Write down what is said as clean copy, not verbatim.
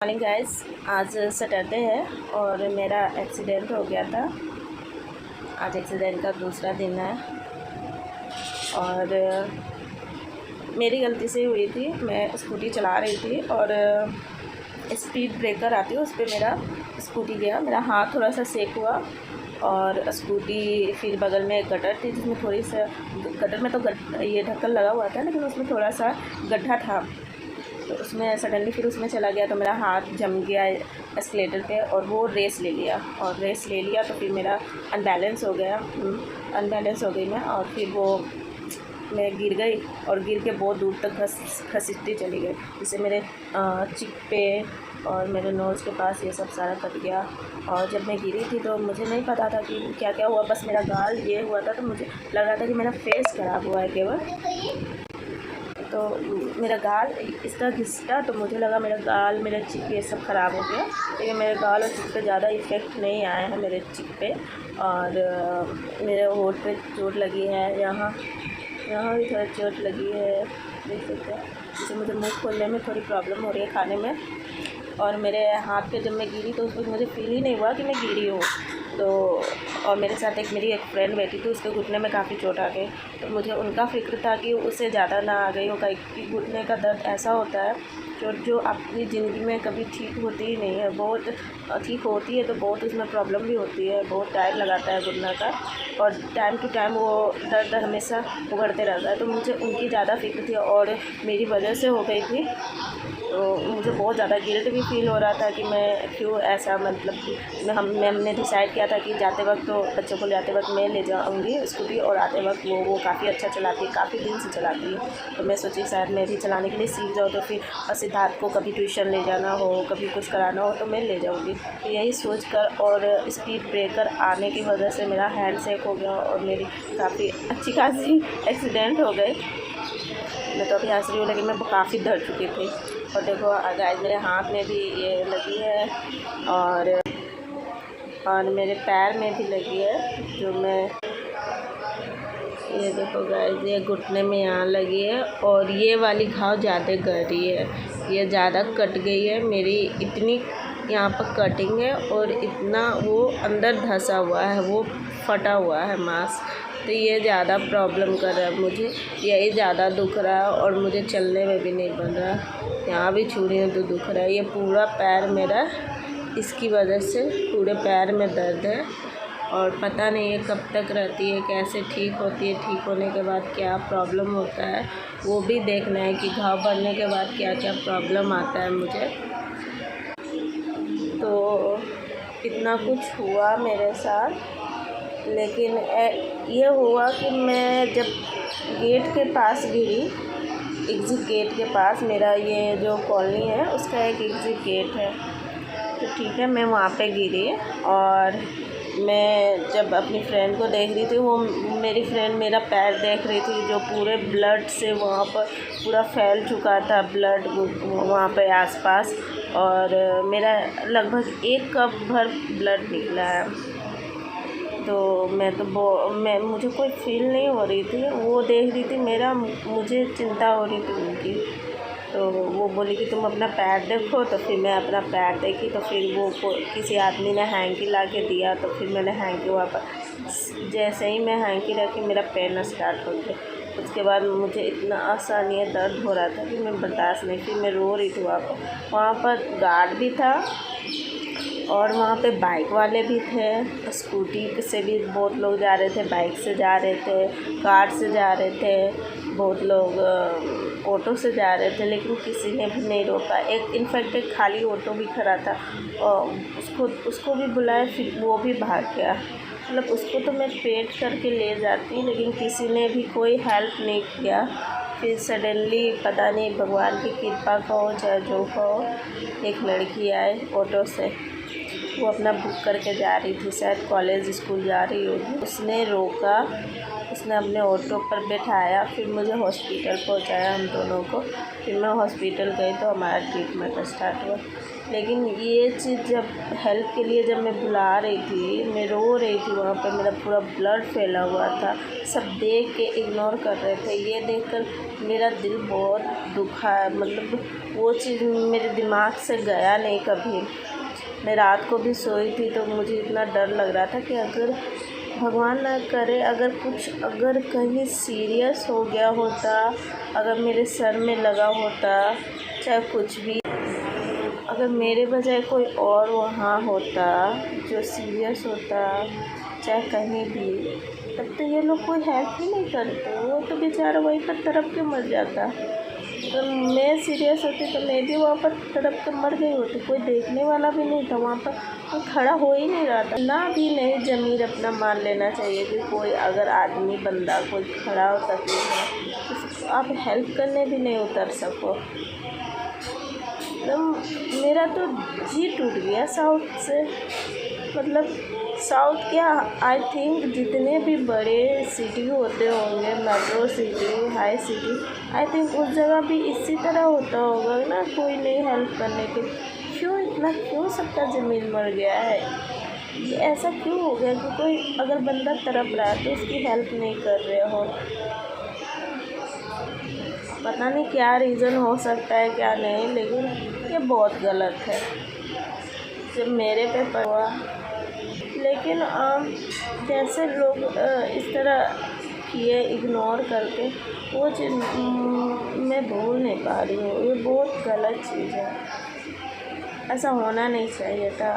Morning guys, आज Saturday है और मेरा एक्सीडेंट हो गया था। आज एक्सीडेंट का दूसरा दिन है और मेरी गलती से हुई थी। मैं स्कूटी चला रही थी और स्पीड ब्रेकर आती है उस पर मेरा स्कूटी गया। मेरा हाथ थोड़ा सा सेक हुआ और स्कूटी फिर बगल में एक गटर थी जिसमें थोड़ी सा गटर में तो ये ढक्कन लगा हुआ था, लेकिन उसमें थोड़ा सा गड्ढा था तो उसमें सडनली फिर उसमें चला गया तो मेरा हाथ जम गया एस्केलेटर पे और वो रेस ले लिया तो फिर मेरा अनबैलेंस हो गई मैं और फिर वो मैं गिर गई और गिर के बहुत दूर तक घसीटती चली गई, जिससे मेरे चिक पे और मेरे नोज़ के पास ये सब सारा कट गया। और जब मैं गिरी थी तो मुझे नहीं पता था कि क्या क्या हुआ, बस मेरा गाल ये हुआ था तो मुझे लग रहा था कि मेरा फेस ख़राब हुआ है केवल। तो मेरा गाल इस तरह घिसटा तो मुझे लगा मेरा गाल मेरा चिक ये सब ख़राब हो गया, लेकिन मेरे गाल और चिक पे ज़्यादा इफ़ेक्ट नहीं आया है मेरे चिक पे। और मेरे होंठ पे चोट लगी है, यहाँ भी थोड़ा चोट लगी है, देख सकते हैं। जिससे मुझे मुँह खोलने में थोड़ी प्रॉब्लम हो रही है, खाने में। और मेरे हाथ पे जब मैं गिरी तो उस वक्त मुझे फील ही नहीं हुआ कि मैं गिरी हूँ। तो और मेरे साथ मेरी एक फ्रेंड बैठी थी, उसके घुटने में काफ़ी चोट आ गई, तो मुझे उनका फ़िक्र था कि उससे ज़्यादा ना आ गई हो, कि घुटने का दर्द ऐसा होता है जो आपकी ज़िंदगी में कभी ठीक होती ही नहीं है। बहुत ठीक होती है तो बहुत उसमें प्रॉब्लम भी होती है, बहुत टाइम लगाता है घुटना का, और टाइम टू टाइम वो दर्द हमेशा उभरते रहता है। तो मुझे उनकी ज़्यादा फ़िक्र थी और मेरी वजह से हो गई थी, तो मुझे बहुत ज़्यादा गिल्ट भी फील हो रहा था कि मैं क्यों ऐसा, मतलब हमने डिसाइड किया था कि जाते वक्त तो बच्चों को जाते वक्त मैं ले जाऊंगी स्कूटी, और आते वक्त वो काफ़ी अच्छा चलाती है, काफ़ी दिन से चलाती है। तो मैं सोची शायद मैं भी चलाने के लिए सीख जाऊँ, तो फिर सिद्धार्थ को कभी ट्यूशन ले जाना हो, कभी कुछ कराना हो तो मैं ले जाऊँगी। तो यही सोच कर और स्पीड ब्रेकर आने की वजह से मेरा हैंड शेक हो गया और मेरी काफ़ी अच्छी खासी एक्सीडेंट हो गई। मैं तो अभी हंस रही हूँ, लेकिन मैं काफ़ी डर चुकी थी। और देखो गाइस, मेरे हाथ में भी ये लगी है और मेरे पैर में भी लगी है, जो मैं ये देखो गाइस, ये घुटने में यहाँ लगी है और ये वाली घाव ज़्यादा गहरी है, ये ज़्यादा कट गई है मेरी। इतनी यहाँ पर कटिंग है और इतना वो अंदर धंसा हुआ है, वो फटा हुआ है मांस, तो ये ज़्यादा प्रॉब्लम कर रहा है मुझे, यही ज़्यादा दुख रहा है और मुझे चलने में भी नहीं बन रहा। यहाँ भी छू रही हूँ तो दुख रहा है। ये पूरा पैर मेरा, इसकी वजह से पूरे पैर में दर्द है और पता नहीं ये कब तक रहती है, कैसे ठीक होती है, ठीक होने के बाद क्या प्रॉब्लम होता है वो भी देखना है कि घाव भरने के बाद क्या क्या प्रॉब्लम आता है मुझे। तो इतना कुछ हुआ मेरे साथ, लेकिन ये हुआ कि मैं जब गेट के पास गिरी, एग्ज़िट गेट के पास, मेरा ये जो कॉलोनी है उसका एक एग्ज़िट गेट है, तो ठीक है, मैं वहाँ पे गिरी और मैं जब अपनी फ्रेंड को देख रही थी, वो मेरी फ्रेंड मेरा पैर देख रही थी जो पूरे ब्लड से वहाँ पर पूरा फैल चुका था, ब्लड वहाँ पे आसपास, और मेरा लगभग 1 कप भर ब्लड निकला है। तो मुझे कोई फील नहीं हो रही थी, वो देख रही थी मेरा, मुझे चिंता हो रही थी उनकी। तो वो बोली कि तुम अपना पैर देखो, तो फिर मैं अपना पैर देखी, तो फिर वो किसी आदमी ने हैंकी ला के दिया, तो फिर मैंने हैंकी वापस, जैसे ही मैं हैंकी रखी मेरा पेन स्टार्ट हो गया। उसके बाद मुझे इतना असहनीय दर्द हो रहा था कि मैं बर्दाश्त नहीं, फिर मैं रो रही थी। वहाँ पर गार्ड भी था और वहाँ पे बाइक वाले भी थे, स्कूटी से भी बहुत लोग जा रहे थे, बाइक से जा रहे थे, कार से जा रहे थे, बहुत लोग ऑटो से जा रहे थे, लेकिन किसी ने भी नहीं रोका। इनफैक्ट एक खाली ऑटो भी खड़ा था और उसको भी बुलाया, फिर वो भी भाग गया। मतलब उसको तो मैं पेट करके ले जाती, लेकिन किसी ने भी कोई हेल्प नहीं किया। फिर सडनली पता नहीं भगवान की कृपा कहो चाहे जो कहो, एक लड़की आए ऑटो से वो अपना बुक करके जा रही थी, शायद कॉलेज स्कूल जा रही होगी। उसने रोका, उसने अपने ऑटो पर बैठाया, फिर मुझे हॉस्पिटल पहुंचाया हम दोनों को। फिर मैं हॉस्पिटल गई तो हमारा ट्रीटमेंट स्टार्ट हुआ। लेकिन ये चीज़ जब हेल्प के लिए जब मैं बुला रही थी, मैं रो रही थी, वहाँ पर मेरा पूरा ब्लड फैला हुआ था। सब देख के इग्नोर कर रहे थे। ये देखकर मेरा दिल बहुत दुखा, मतलब वो चीज़ मेरे दिमाग से गया नहीं कभी। मैं रात को भी सोई थी तो मुझे इतना डर लग रहा था कि अगर भगवान ना करे, अगर कहीं सीरियस हो गया होता, अगर मेरे सर में लगा होता, चाहे कुछ भी, अगर मेरे बजाय कोई और वहाँ होता जो सीरियस होता, चाहे कहीं भी, तब तो ये लोग कोई हेल्प ही नहीं करते। वो तो बेचारा वहीं पर तड़प के मर जाता। तो मैं सीरियस होती तो मैं भी वहाँ पर तड़प के मर गई होती। कोई देखने वाला भी नहीं था वहाँ पर, कोई खड़ा हो ही नहीं रहा था। ना भी नहीं ज़मीर अपना मान लेना चाहिए कि कोई अगर आदमी बंदा कोई खड़ा हो तकलीफ है तो आप हेल्प करने भी नहीं उतर सको। मतलब मेरा तो जी टूट गया साउथ से। मतलब साउथ क्या, आई थिंक जितने भी बड़े सिटी होते होंगे, metro city, high city, I think उस जगह भी इसी तरह होता होगा ना, कोई नहीं हेल्प करने के। क्यों सबका ज़मीन मर गया है? ये ऐसा क्यों हो गया कि कोई अगर बंदा तड़प रहा है तो उसकी हेल्प नहीं कर रहे हो? पता नहीं क्या रीज़न हो सकता है क्या नहीं, लेकिन ये बहुत गलत है। जब मेरे पे हुआ, लेकिन जैसे लोग इस तरह किए इग्नोर करके, वो चीज़ मैं भूल नहीं पा रही हूँ। ये बहुत गलत चीज़ है, ऐसा होना नहीं चाहिए था।